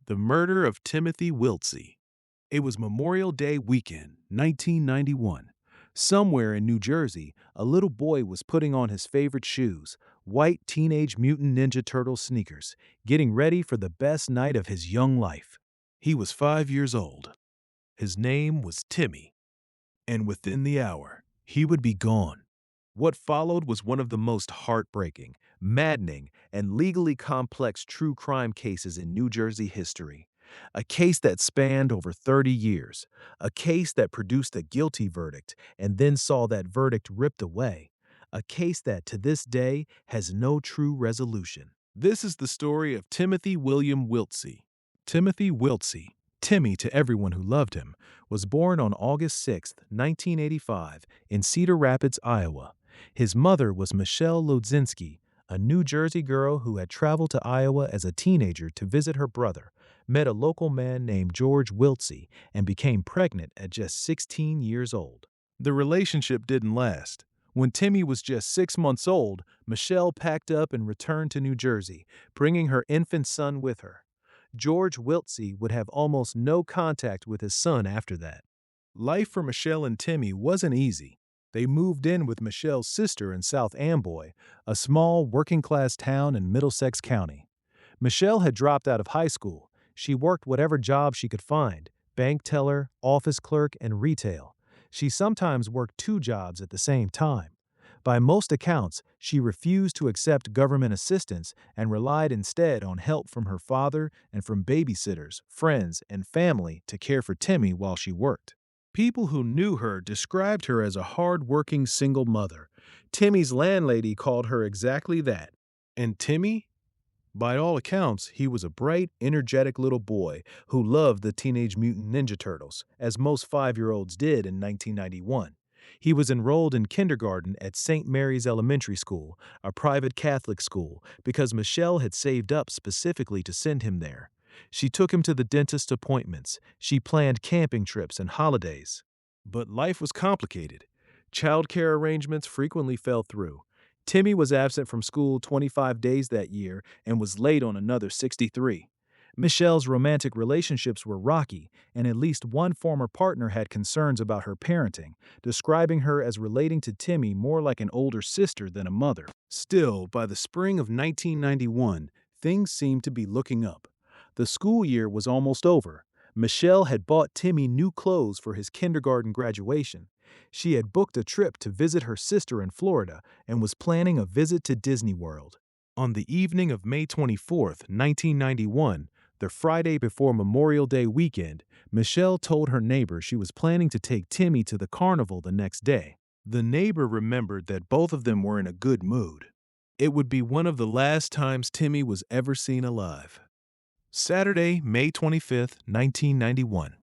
The murder of Timothy Wiltsey. It was Memorial Day weekend, 1991. Somewhere in New Jersey, a little boy was putting on his favorite shoes, white Teenage Mutant Ninja Turtle sneakers, getting ready for the best night of his young life. He was 5 years old. His name was Timmy, and within the hour, he would be gone. What followed was one of the most heartbreaking, maddening, and legally complex true crime cases in New Jersey history. A case that spanned over 30 years, a case that produced a guilty verdict and then saw that verdict ripped away, a case that to this day has no true resolution. This is the story of Timothy William Wiltsey. Timothy Wiltsey, Timmy to everyone who loved him, was born on August 6, 1985, in Cedar Rapids, Iowa. His mother was Michelle Lodzinski, a New Jersey girl who had traveled to Iowa as a teenager to visit her brother, met a local man named George Wiltsey, and became pregnant at just 16 years old. The relationship didn't last. When Timmy was just 6 months old, Michelle packed up and returned to New Jersey, bringing her infant son with her. George Wiltsey would have almost no contact with his son after that. Life for Michelle and Timmy wasn't easy. They moved in with Michelle's sister in South Amboy, a small working-class town in Middlesex County. Michelle had dropped out of high school. She worked whatever job she could find: bank teller, office clerk, and retail. She sometimes worked two jobs at the same time. By most accounts, she refused to accept government assistance and relied instead on help from her father and from babysitters, friends, and family to care for Timmy while she worked. People who knew her described her as a hard-working single mother. Timmy's landlady called her exactly that. And Timmy? By all accounts, he was a bright, energetic little boy who loved the Teenage Mutant Ninja Turtles, as most 5-year-olds did in 1991. He was enrolled in kindergarten at St. Mary's Elementary School, a private Catholic school, because Michelle had saved up specifically to send him there. She took him to the dentist appointments. She planned camping trips and holidays. But life was complicated. Childcare arrangements frequently fell through. Timmy was absent from school 25 days that year and was late on another 63. Michelle's romantic relationships were rocky, and at least one former partner had concerns about her parenting, describing her as relating to Timmy more like an older sister than a mother. Still, by the spring of 1991, things seemed to be looking up. The school year was almost over. Michelle had bought Timmy new clothes for his kindergarten graduation. She had booked a trip to visit her sister in Florida and was planning a visit to Disney World. On the evening of May 24, 1991, the Friday before Memorial Day weekend, Michelle told her neighbor she was planning to take Timmy to the Carnival the next day. The neighbor remembered that both of them were in a good mood. It would be one of the last times Timmy was ever seen alive. Saturday, May 25, 1991.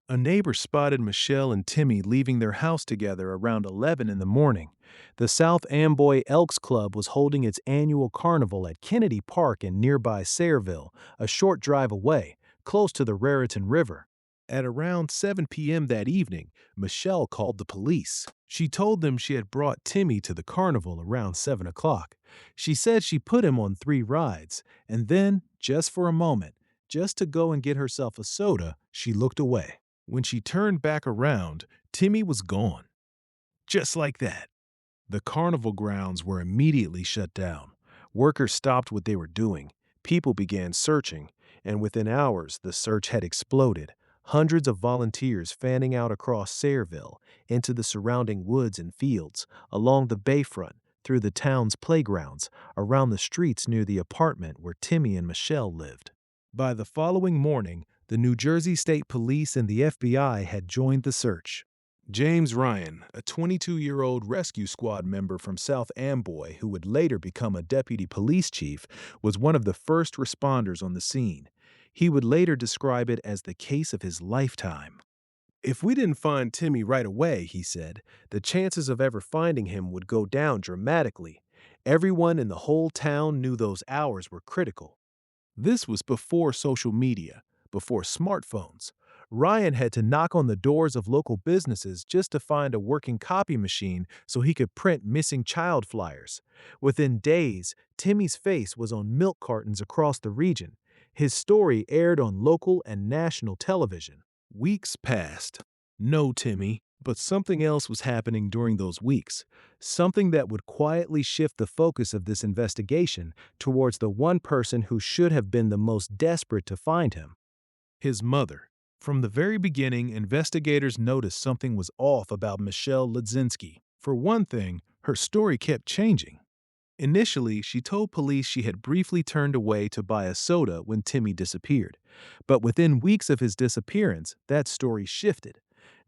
A neighbor spotted Michelle and Timmy leaving their house together around 11 in the morning. The South Amboy Elks Club was holding its annual carnival at Kennedy Park in nearby Sayreville, a short drive away, close to the Raritan River. At around 7 p.m. that evening, Michelle called the police. She told them she had brought Timmy to the carnival around 7 o'clock. She said she put him on 3 rides, and then, just for a moment, just to go and get herself a soda, she looked away. When she turned back around, Timmy was gone. Just like that. The carnival grounds were immediately shut down. Workers stopped what they were doing. People began searching, and within hours, the search had exploded. Hundreds of volunteers fanning out across Sayreville, into the surrounding woods and fields, along the bayfront, through the town's playgrounds, around the streets near the apartment where Timmy and Michelle lived. By the following morning, the New Jersey State Police and the FBI had joined the search. James Ryan, a 22-year-old rescue squad member from South Amboy who would later become a deputy police chief, was one of the first responders on the scene. He would later describe it as the case of his lifetime. "If we didn't find Timmy right away," he said, "the chances of ever finding him would go down dramatically. Everyone in the whole town knew those hours were critical." This was before social media, before smartphones. Ryan had to knock on the doors of local businesses just to find a working copy machine so he could print missing child flyers. Within days, Timmy's face was on milk cartons across the region. His story aired on local and national television. Weeks passed. No Timmy, but something else was happening during those weeks. Something that would quietly shift the focus of this investigation towards the one person who should have been the most desperate to find him: his mother. From the very beginning, investigators noticed something was off about Michelle Ludzinski. For one thing, her story kept changing. Initially, she told police she had briefly turned away to buy a soda when Timmy disappeared. But within weeks of his disappearance, that story shifted.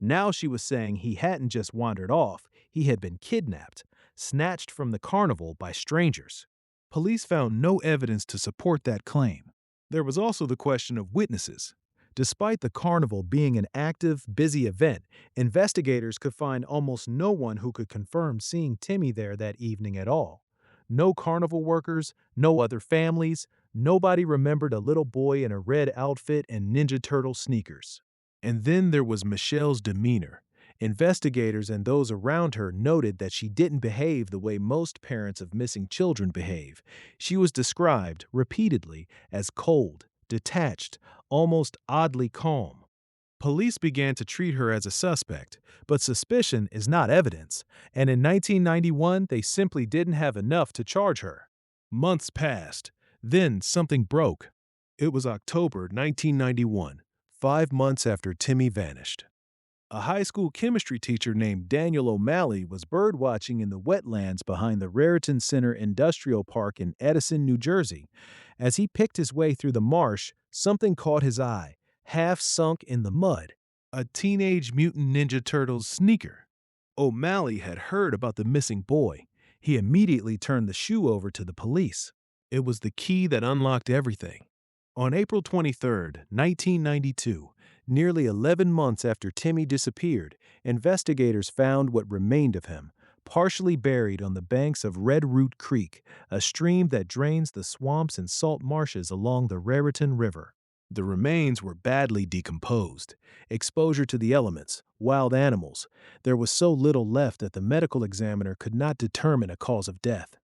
Now she was saying he hadn't just wandered off, he had been kidnapped, snatched from the carnival by strangers. Police found no evidence to support that claim. There was also the question of witnesses. Despite the carnival being an active, busy event, investigators could find almost no one who could confirm seeing Timmy there that evening at all. No carnival workers, no other families, nobody remembered a little boy in a red outfit and Ninja Turtle sneakers. And then there was Michelle's demeanor. Investigators and those around her noted that she didn't behave the way most parents of missing children behave. She was described, repeatedly, as cold, detached, almost oddly calm. Police began to treat her as a suspect, but suspicion is not evidence, and in 1991 they simply didn't have enough to charge her. Months passed. Then something broke. It was October 1991, 5 months after Timmy vanished. A high school chemistry teacher named Daniel O'Malley was birdwatching in the wetlands behind the Raritan Center Industrial Park in Edison, New Jersey. As he picked his way through the marsh, something caught his eye, half sunk in the mud: a Teenage Mutant Ninja Turtles sneaker. O'Malley had heard about the missing boy. He immediately turned the shoe over to the police. It was the key that unlocked everything. On April 23, 1992, nearly 11 months after Timmy disappeared, investigators found what remained of him, partially buried on the banks of Red Root Creek, a stream that drains the swamps and salt marshes along the Raritan River. The remains were badly decomposed. Exposure to the elements, wild animals. There was so little left that the medical examiner could not determine a cause of death.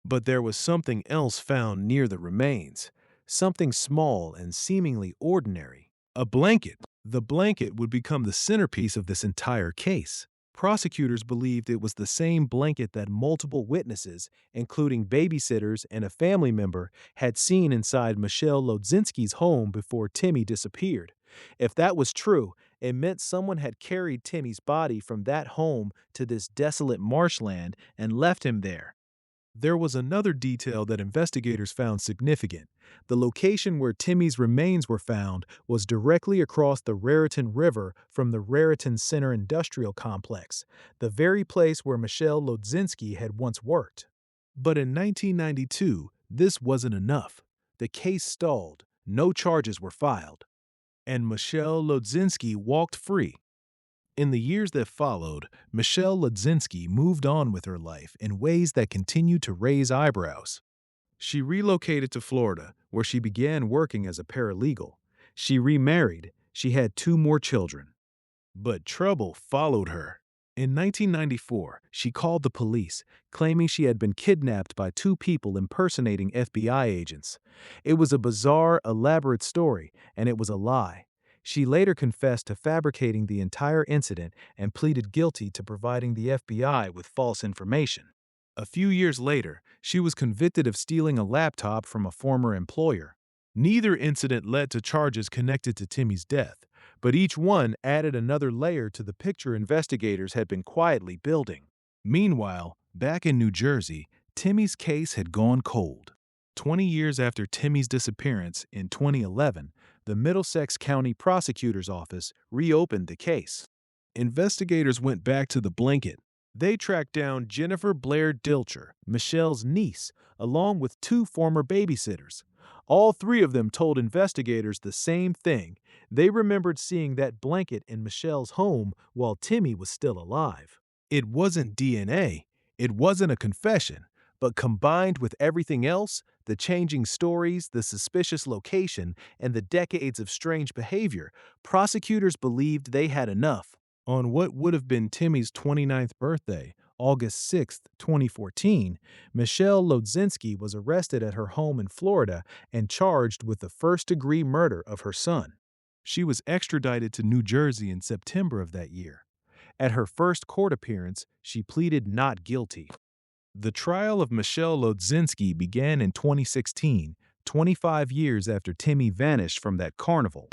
But there was something else found near the remains. Something small and seemingly ordinary. A blanket. The blanket would become the centerpiece of this entire case. Prosecutors believed it was the same blanket that multiple witnesses, including babysitters and a family member, had seen inside Michelle Ludzinski's home before Timmy disappeared. If that was true, it meant someone had carried Timmy's body from that home to this desolate marshland and left him there. There was another detail that investigators found significant. The location where Timmy's remains were found was directly across the Raritan River from the Raritan Center Industrial Complex, the very place where Michelle Ludzinski had once worked. But in 1992, this wasn't enough. The case stalled. No charges were filed. And Michelle Ludzinski walked free. In the years that followed, Michelle Ludzinski moved on with her life in ways that continued to raise eyebrows. She relocated to Florida, where she began working as a paralegal. She remarried. She had 2 more children. But trouble followed her. In 1994, she called the police, claiming she had been kidnapped by 2 people impersonating FBI agents. It was a bizarre, elaborate story, and it was a lie. She later confessed to fabricating the entire incident and pleaded guilty to providing the FBI with false information. A few years later, she was convicted of stealing a laptop from a former employer. Neither incident led to charges connected to Timmy's death, but each one added another layer to the picture investigators had been quietly building. Meanwhile, back in New Jersey, Timmy's case had gone cold. 20 years after Timmy's disappearance, in 2011, the Middlesex County Prosecutor's Office reopened the case. Investigators went back to the blanket. They tracked down Jennifer Blair Dilcher, Michelle's niece, along with 2 former babysitters. All 3 of them told investigators the same thing. They remembered seeing that blanket in Michelle's home while Timmy was still alive. It wasn't DNA. It wasn't a confession. But combined with everything else, the changing stories, the suspicious location, and the decades of strange behavior, prosecutors believed they had enough. On what would have been Timmy's 29th birthday, August 6, 2014, Michelle Lodzinski was arrested at her home in Florida and charged with the first-degree murder of her son. She was extradited to New Jersey in September of that year. At her first court appearance, she pleaded not guilty. The trial of Michelle Lodzinski began in 2016, 25 years after Timmy vanished from that carnival.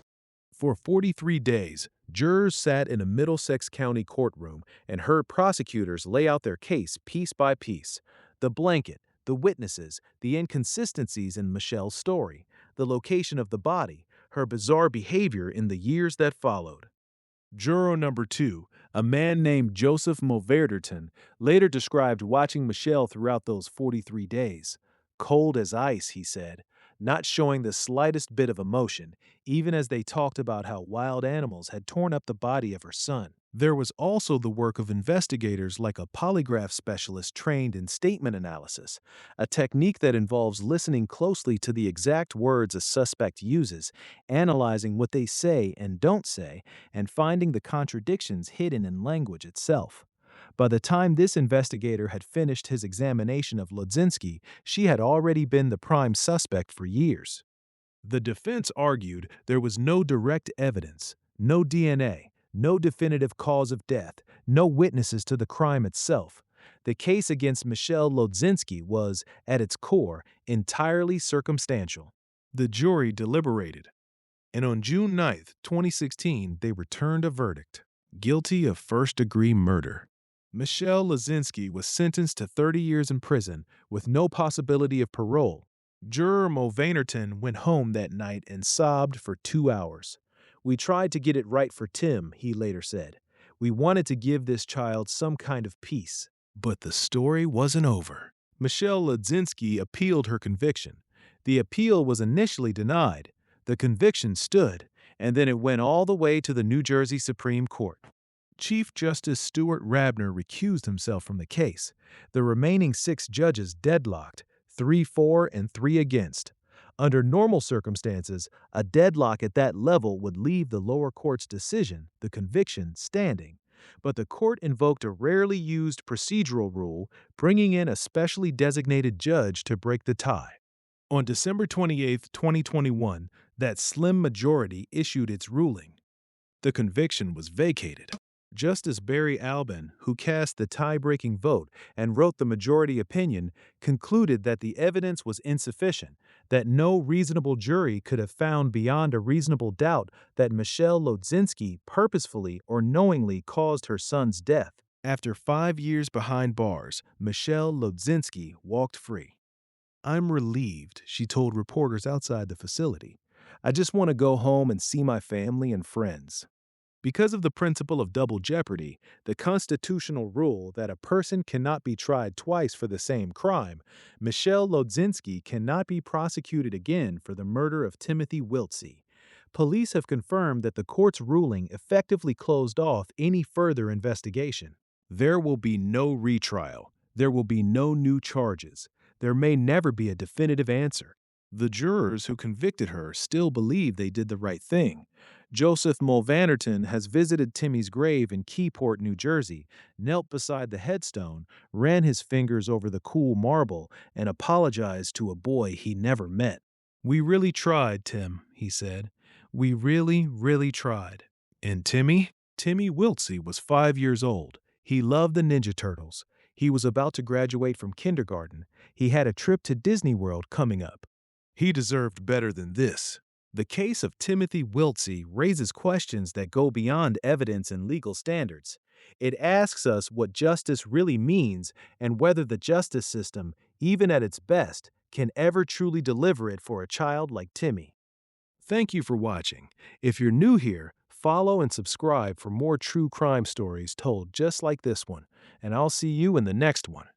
For 43 days, jurors sat in a Middlesex County courtroom and heard prosecutors lay out their case piece by piece. The blanket, the witnesses, the inconsistencies in Michelle's story, the location of the body, her bizarre behavior in the years that followed. Juror number 2, a man named Joseph Mulverderton, later described watching Michelle throughout those 43 days. Cold as ice, he said, not showing the slightest bit of emotion, even as they talked about how wild animals had torn up the body of her son. There was also the work of investigators like a polygraph specialist trained in statement analysis, a technique that involves listening closely to the exact words a suspect uses, analyzing what they say and don't say, and finding the contradictions hidden in language itself. By the time this investigator had finished his examination of Lodzinski, she had already been the prime suspect for years. The defense argued there was no direct evidence, no DNA, no definitive cause of death, no witnesses to the crime itself. The case against Michelle Lodzinski was, at its core, entirely circumstantial. The jury deliberated, and on June 9, 2016, they returned a verdict: guilty of first-degree murder. Michelle Lodzinski was sentenced to 30 years in prison with no possibility of parole. Juror Mulvaneyton went home that night and sobbed for 2 hours. "We tried to get it right for Tim," he later said. "We wanted to give this child some kind of peace." But the story wasn't over. Michelle Lodzinski appealed her conviction. The appeal was initially denied. The conviction stood, and then it went all the way to the New Jersey Supreme Court. Chief Justice Stuart Rabner recused himself from the case. The remaining 6 judges deadlocked, 3 for and 3 against. Under normal circumstances, a deadlock at that level would leave the lower court's decision, the conviction, standing. But the court invoked a rarely used procedural rule, bringing in a specially designated judge to break the tie. On December 28, 2021, that slim majority issued its ruling. The conviction was vacated. Justice Barry Albin, who cast the tie-breaking vote and wrote the majority opinion, concluded that the evidence was insufficient, that no reasonable jury could have found beyond a reasonable doubt that Michelle Lodzinski purposefully or knowingly caused her son's death. After 5 years behind bars, Michelle Lodzinski walked free. "I'm relieved," she told reporters outside the facility. "I just want to go home and see my family and friends." Because of the principle of double jeopardy, the constitutional rule that a person cannot be tried twice for the same crime, Michelle Lodzinski cannot be prosecuted again for the murder of Timothy Wiltsey. Police have confirmed that the court's ruling effectively closed off any further investigation. There will be no retrial. There will be no new charges. There may never be a definitive answer. The jurors who convicted her still believe they did the right thing. Joseph Mulvaneyton has visited Timmy's grave in Keyport, New Jersey, knelt beside the headstone, ran his fingers over the cool marble, and apologized to a boy he never met. "We really tried, Tim," he said. "We really, really tried." And Timmy? Timmy Wiltsey was 5 years old. He loved the Ninja Turtles. He was about to graduate from kindergarten. He had a trip to Disney World coming up. He deserved better than this. The case of Timothy Wiltsey raises questions that go beyond evidence and legal standards. It asks us what justice really means and whether the justice system, even at its best, can ever truly deliver it for a child like Timmy. Thank you for watching. If you're new here, follow and subscribe for more true crime stories told just like this one, and I'll see you in the next one.